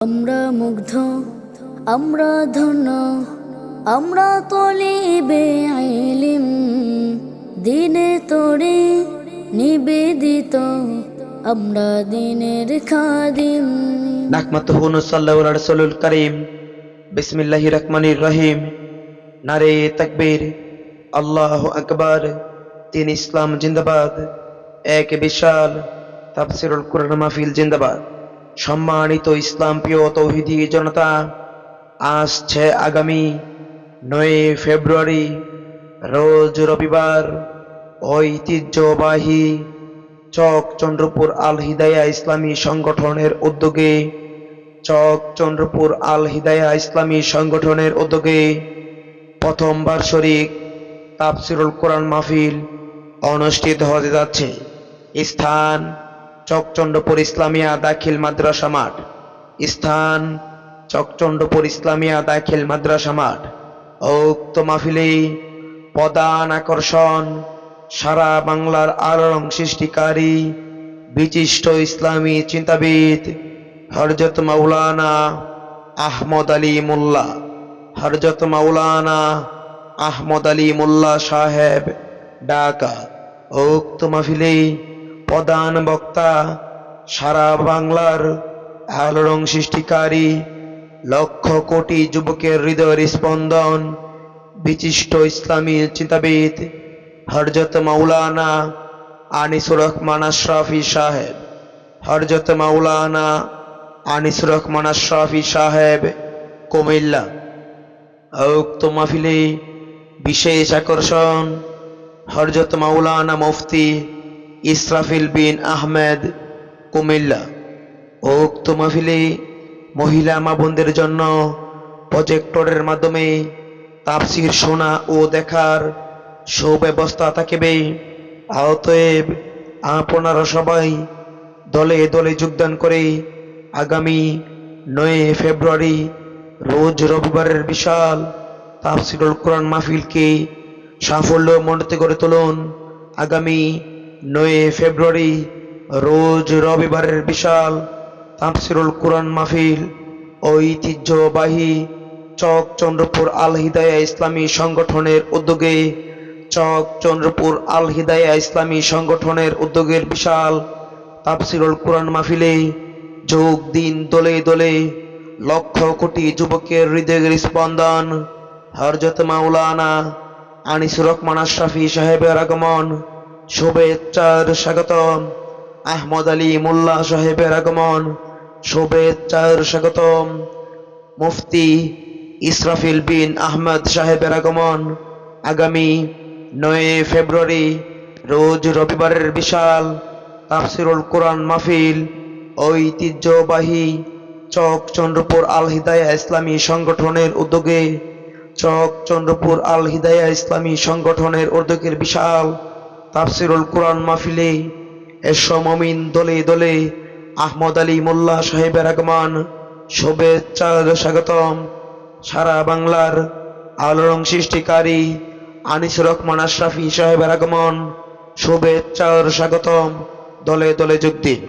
আমরা মুগ্ধ, আমরা ধন্য, আমরা তলিবে ইলম, দিনে তোরে নিবেদিত, আমরা দিনের খাদিম। নাহমাতুহু নুসাল্লি আলা রাসূলিল কারীম। বিসমিল্লাহির রহমানির রহিম। নারে তাকবীর, আল্লাহু আকবার। তিন ইসলাম জিন্দাবাদ। এক বিশাল তাফসীরুল কুরআন মাহফিল জিন্দাবাদ। সম্মানিত ইসলাম প্রিয় তৌহিদি জনতা, আসছে আগামী ৯ ফেব্রুয়ারি রোজ রবিবার ঐতিহ্যবাহী চক চন্দ্রপুর আল হিদায়া ইসলামী সংগঠনের উদ্যোগে চন্দ্রপুর আল হিদায়া ইসলামী সংগঠনের উদ্যোগে প্রথম বার্ষিক তাফসীরুল কোরআন মাহফিল অনুষ্ঠিত হতে যাচ্ছে। স্থান চকচন্দ্রপুর ইসলামিয়া দাখিল মাদ্রাসা মাঠ। স্থান চকচন্দ্রপুর ইসলামিয়া দাখিল মাদ্রাসা মাঠ। উক্ত মাহফিলে প্রধান আকর্ষণ সারা বাংলার আলোড়ন সৃষ্টিকারী বিশিষ্ট ইসলামী চিন্তাবিদ হযরত মাওলানা আহমদ আলী মোল্লা, হযরত মাওলানা আহমদ আলী মোল্লা সাহেব, ঢাকা। উক্ত মাহফিলে প্রধান বক্তা সারা বাংলার আলোড়ন সৃষ্টিকারী লক্ষ কোটি যুবকের হৃদয়ের স্পন্দন বিশিষ্ট ইসলামী চিন্তাবিদ হযরত মাওলানা আনিসুর রহমান আশরাফি সাহেব, হযরত মাওলানা আনিসুর রহমান আশরাফি সাহেব, কুমিল্লা। উক্ত মাহফিলে বিশেষ আকর্ষণ হযরত মাওলানা মুফতি ইসরাফিল বিন আহমেদ, কুমিল্লা। উক্ত মাহফিলে মহিলা মা বোনদের জন্য প্রজেক্টরের মাধ্যমে তাফসীর শোনা ও দেখার সুব্যবস্থা থাকবে। অতএব আপনারা সবাই দলে দলে যোগদান করে আগামী ৯ ফেব্রুয়ারি রোজ রবিবারের বিশাল তাফসীরুল কোরআন মাহফিলকে সাফল্যমণ্ডিত করে তুলুন। আগামী ৯ ফেব্রুয়ারি রোজ রবিবারের বিশাল তাফসীরুল কোরআন মাহফিল ঐতিহ্যবাহী চক চন্দ্রপুর আল হিদায়া ইসলামী সংগঠনের উদ্যোগে চন্দ্রপুর আল হিদায়া ইসলামী সংগঠনের উদ্যোগের বিশাল তাফসীরুল কোরআন মাহফিলে যোগ দিন দলে দলে লক্ষ কোটি যুবকের হৃদয়ের স্পন্দন হযরত মাওলানা আনিসুর রহমান আশরাফি সাহেবের আগমন, শুভেচ্ছার স্বাগতম। আহমদ আলী মোল্লা সাহেবের আগমন, শুভেচ্ছার স্বাগতম। মুফতি ইসরাফিল বিন আহমেদ সাহেবের আগমন। আগামী ৯ ফেব্রুয়ারি রোজ রবিবারের বিশাল তাফসীরুল কোরআন মাহফিল ঐতিহ্যবাহী চক চন্দ্রপুর আল হিদায়া ইসলামী সংগঠনের উদ্যোগে চন্দ্রপুর আল হিদায়া ইসলামী সংগঠনের উদ্যোগের বিশাল তাফসীরুল কোরআন মাহফিলে এসো মুমিন দলে দলে আহমদ আলী মোল্লা সাহেবের আগমন, শুভেচ্ছার স্বাগতম। সারা বাংলার আলোড়ন সৃষ্টিকারী আনিসুর রহমান আশরাফি সাহেবের আগমন, শুভেচ্ছার স্বাগতম। দলে দলে যোগ দিন।